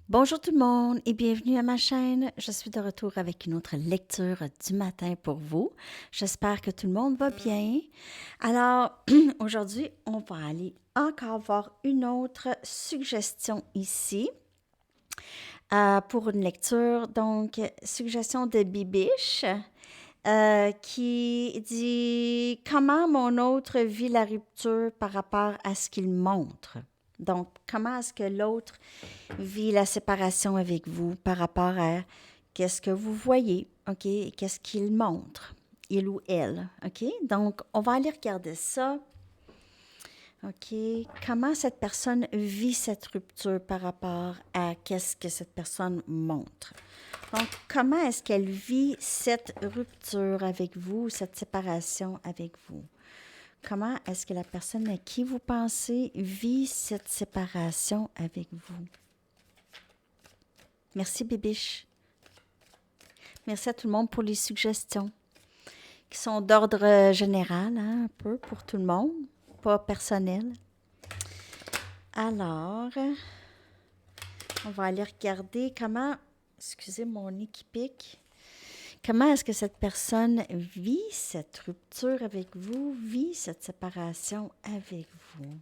Bonjour tout le monde et bienvenue à ma chaîne. Je suis de retour avec une autre lecture du matin pour vous. J'espère que tout le monde va bien. Alors, aujourd'hui, on va aller encore voir une autre suggestion ici pour une lecture. Donc, suggestion de Bibiche qui dit comment mon autre vit la rupture par rapport à ce qu'il montre. Donc, comment est-ce que l'autre vit la séparation avec vous par rapport à qu'est-ce que vous voyez, OK? Et qu'est-ce qu'il montre, il ou elle, OK? Donc, on va aller regarder ça. OK? Comment cette personne vit cette rupture par rapport à qu'est-ce que cette personne montre? Donc, comment est-ce qu'elle vit cette rupture avec vous, cette séparation avec vous? Comment est-ce que la personne à qui vous pensez vit cette séparation avec vous? Merci, Bibiche. Merci à tout le monde pour les suggestions qui sont d'ordre général, hein, un peu pour tout le monde, pas personnel. Alors, on va aller regarder comment, excusez mon nez qui pique, comment est-ce que cette personne vit cette rupture avec vous, vit cette séparation avec vous.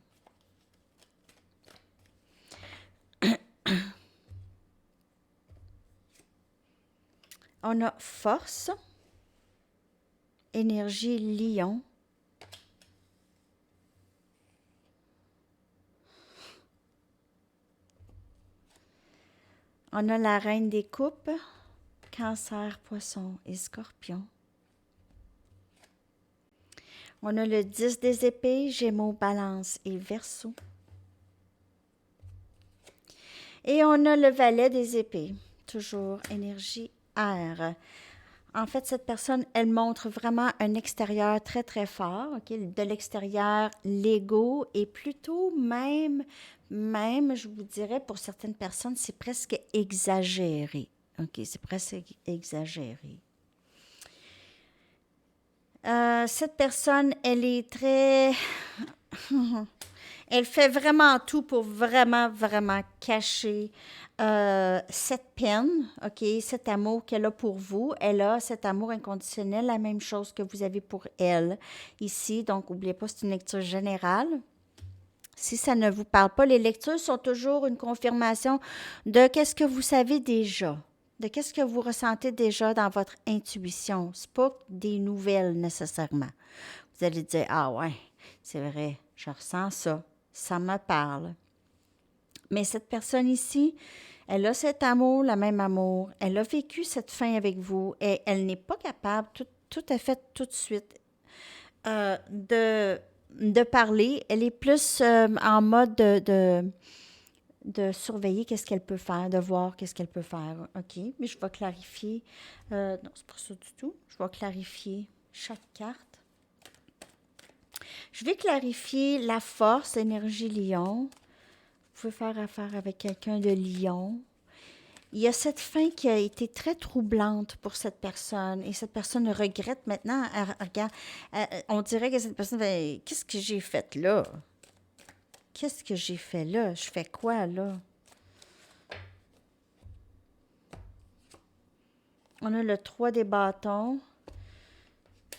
On a force, énergie lion, on a la reine des coupes, cancer, poisson et scorpion. On a le 10 des épées, gémeaux, balance et verseau. Et on a le valet des épées, toujours énergie air. En fait, cette personne, elle montre vraiment un extérieur très, très fort. Okay? De l'extérieur, l'ego est plutôt même, je vous dirais, pour certaines personnes, c'est presque exagéré. OK, c'est presque exagéré. Cette personne, elle est très... Elle fait vraiment tout pour vraiment, vraiment cacher cette peine, OK, cet amour qu'elle a pour vous. Elle a cet amour inconditionnel, la même chose que vous avez pour elle ici. Donc, n'oubliez pas, c'est une lecture générale. Si ça ne vous parle pas, les lectures sont toujours une confirmation de qu'est-ce que vous savez déjà, de qu'est-ce que vous ressentez déjà dans votre intuition. Ce n'est pas des nouvelles nécessairement. Vous allez dire, ah ouais, c'est vrai, je ressens ça, ça me parle. Mais cette personne ici, elle a cet amour, le même amour, elle a vécu cette fin avec vous et elle n'est pas capable tout à fait tout de suite de parler. Elle est plus en mode de surveiller qu'est-ce qu'elle peut faire, de voir qu'est-ce qu'elle peut faire. OK, mais je vais clarifier. Non, c'est pas ça du tout. Je vais clarifier chaque carte. Je vais clarifier la force, énergie lion. Vous pouvez faire affaire avec quelqu'un de lion. Il y a cette fin qui a été très troublante pour cette personne et cette personne regrette maintenant. Regarde, on dirait que cette personne fait, qu'est-ce que j'ai fait là? Qu'est-ce que j'ai fait là? Je fais quoi là? On a le 3 des bâtons.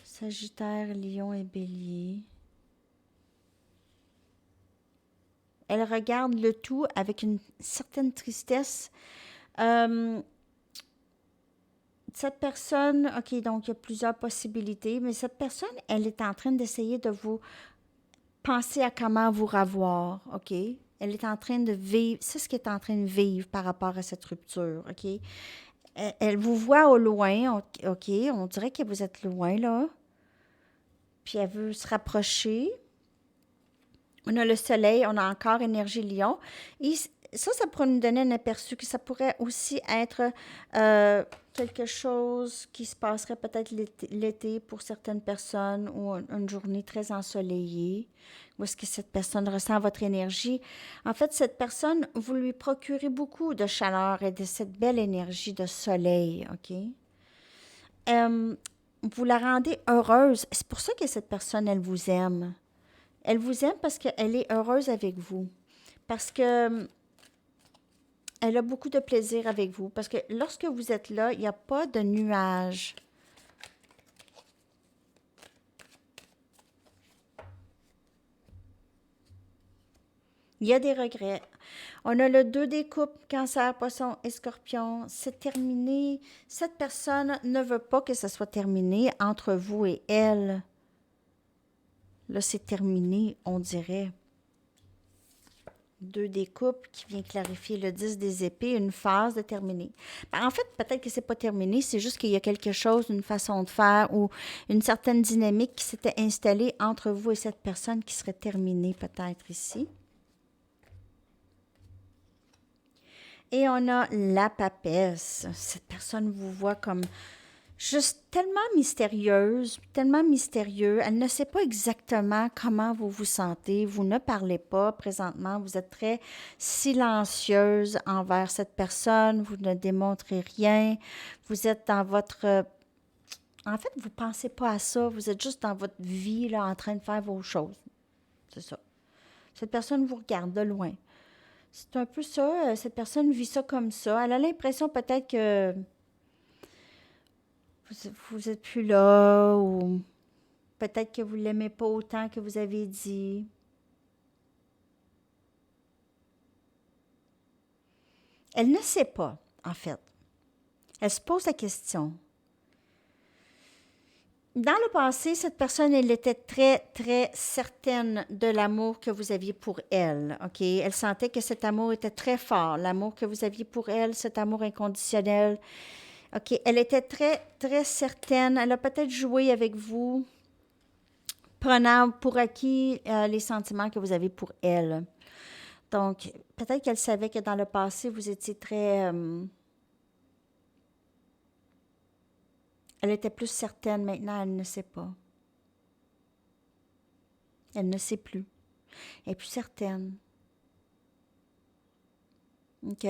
Sagittaire, lion et bélier. Elle regarde le tout avec une certaine tristesse. Cette personne, OK, donc il y a plusieurs possibilités, mais cette personne, elle est en train d'essayer de vous penser à comment vous revoir, OK? Elle est en train de vivre, c'est ce qu'elle est en train de vivre par rapport à cette rupture, OK? Elle vous voit au loin, OK, on dirait que vous êtes loin, là. Puis elle veut se rapprocher. On a le soleil, on a encore énergie lion. Et ça pourrait nous donner un aperçu que ça pourrait aussi être quelque chose qui se passerait peut-être l'été pour certaines personnes ou une journée très ensoleillée. Où est-ce que cette personne ressent votre énergie? En fait, cette personne, vous lui procurez beaucoup de chaleur et de cette belle énergie de soleil, OK? Vous la rendez heureuse. C'est pour ça que cette personne, elle vous aime. Elle vous aime parce qu'elle est heureuse avec vous. Parce que Elle a beaucoup de plaisir avec vous parce que lorsque vous êtes là, il n'y a pas de nuages. Il y a des regrets. On a le 2 des coupes, Cancer, Poisson et Scorpion. C'est terminé. Cette personne ne veut pas que ça soit terminé entre vous et elle. Là, c'est terminé, on dirait. 2 des coupes qui vient clarifier le 10 des épées, une phase de terminer. Ben, en fait, peut-être que c'est pas terminé, c'est juste qu'il y a quelque chose, une façon de faire ou une certaine dynamique qui s'était installée entre vous et cette personne qui serait terminée peut-être ici. Et on a la papesse. Cette personne vous voit comme juste tellement mystérieuse, tellement mystérieux. Elle ne sait pas exactement comment vous vous sentez. Vous ne parlez pas présentement. Vous êtes très silencieuse envers cette personne. Vous ne démontrez rien. Vous êtes dans votre... En fait, vous ne pensez pas à ça. Vous êtes juste dans votre vie, là, en train de faire vos choses. C'est ça. Cette personne vous regarde de loin. C'est un peu ça. Cette personne vit ça comme ça. Elle a l'impression peut-être que vous êtes plus là ou peut-être que vous ne l'aimez pas autant que vous avez dit. Elle ne sait pas, en fait. Elle se pose la question. Dans le passé, cette personne, elle était très, très certaine de l'amour que vous aviez pour elle. OK? Elle sentait que cet amour était très fort. L'amour que vous aviez pour elle, cet amour inconditionnel. OK? Elle était très, très certaine. Elle a peut-être joué avec vous, prenant pour acquis les sentiments que vous avez pour elle. Donc, peut-être qu'elle savait que dans le passé, vous étiez très... elle était plus certaine. Maintenant, elle ne sait pas. Elle ne sait plus. Elle est plus certaine. OK?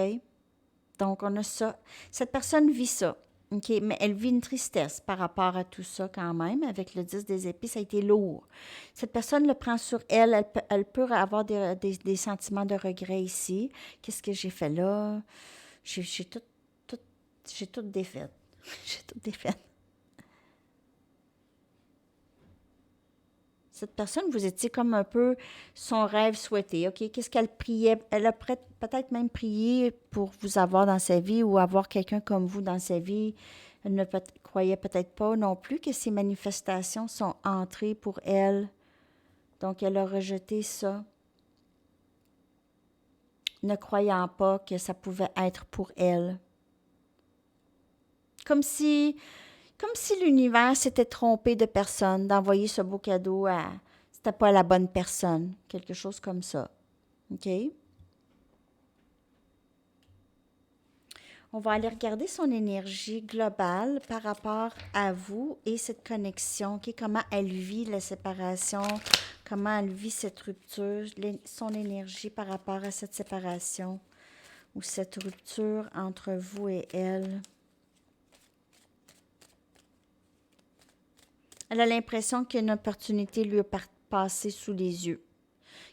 Donc, on a ça. Cette personne vit ça. OK? Mais elle vit une tristesse par rapport à tout ça quand même. Avec le 10 des épées, ça a été lourd. Cette personne le prend sur elle. Elle peut avoir des sentiments de regret ici. Qu'est-ce que j'ai fait là? J'ai tout défait. J'ai tout défait. Cette personne, vous étiez comme un peu son rêve souhaité, OK? Qu'est-ce qu'elle priait? Elle a peut-être même prié pour vous avoir dans sa vie ou avoir quelqu'un comme vous dans sa vie. Elle ne croyait peut-être pas non plus que ces manifestations sont entrées pour elle. Donc, elle a rejeté ça, ne croyant pas que ça pouvait être pour elle. Comme si l'univers s'était trompé de personne, d'envoyer ce beau cadeau à... C'était pas la bonne personne. Quelque chose comme ça. OK? On va aller regarder son énergie globale par rapport à vous et cette connexion. OK? Comment elle vit la séparation, comment elle vit cette rupture, son énergie par rapport à cette séparation ou cette rupture entre vous et elle. Elle a l'impression qu'une opportunité lui a passé sous les yeux,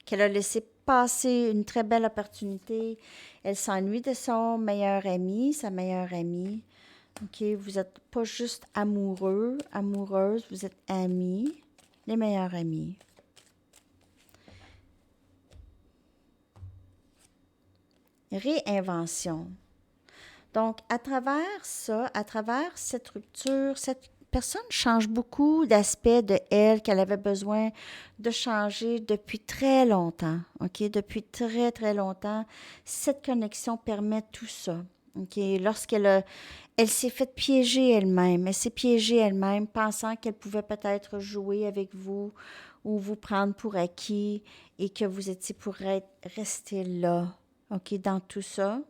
qu'elle a laissé passer une très belle opportunité. Elle s'ennuie de son meilleur ami, sa meilleure amie. OK, vous n'êtes pas juste amoureux, amoureuse, vous êtes amis, les meilleurs amis. Réinvention. Donc, à travers ça, à travers cette rupture, cette personne change beaucoup d'aspects de elle qu'elle avait besoin de changer depuis très longtemps. OK? Depuis très, très longtemps, cette connexion permet tout ça. OK? Elle s'est fait piéger elle-même. Elle s'est piégée elle-même, pensant qu'elle pouvait peut-être jouer avec vous ou vous prendre pour acquis et que vous étiez pour rester là. OK? Dans tout ça.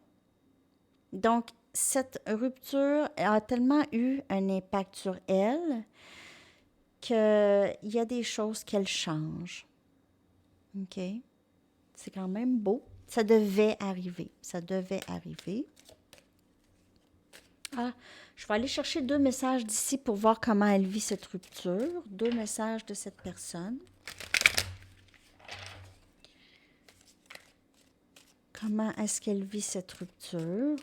Donc, cette rupture a tellement eu un impact sur elle qu'il y a des choses qu'elle change. OK? C'est quand même beau. Ça devait arriver. Ça devait arriver. Ah, je vais aller chercher 2 messages d'ici pour voir comment elle vit cette rupture. 2 messages de cette personne. Comment est-ce qu'elle vit cette rupture?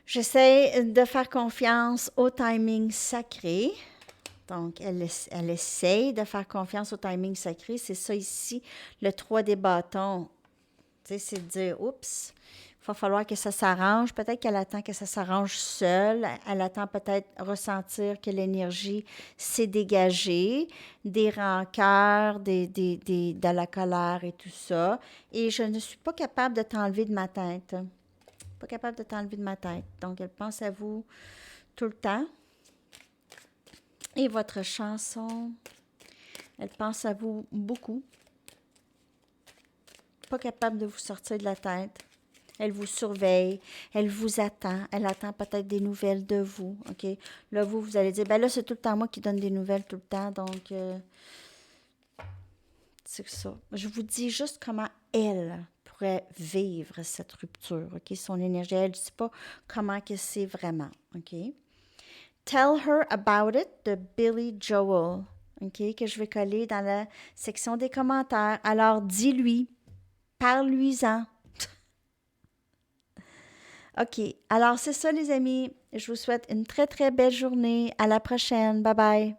J'essaie de faire confiance au timing sacré. Donc, elle essaye de faire confiance au timing sacré. C'est ça ici, le 3 des bâtons. Tu sais, c'est de dire, oups, il va falloir que ça s'arrange. Peut-être qu'elle attend que ça s'arrange seule. Elle attend peut-être ressentir que l'énergie s'est dégagée, des rancœurs, de la colère et tout ça. Et je ne suis pas capable de t'enlever de ma tête. Pas capable de t'enlever de ma tête. Donc, elle pense à vous tout le temps. Et votre chanson, elle pense à vous beaucoup. Pas capable de vous sortir de la tête. Elle vous surveille, elle vous attend, elle attend peut-être des nouvelles de vous, OK? Là, vous allez dire, ben là, c'est tout le temps moi qui donne des nouvelles tout le temps, donc c'est ça. Je vous dis juste comment elle pourrait vivre cette rupture, OK? Son énergie, elle ne dit pas comment que c'est vraiment, OK? Tell her about it de Billy Joel, OK? Que je vais coller dans la section des commentaires. Alors, dis-lui, parle-lui-en. OK. Alors, c'est ça, les amis. Je vous souhaite une très, très belle journée. À la prochaine. Bye bye.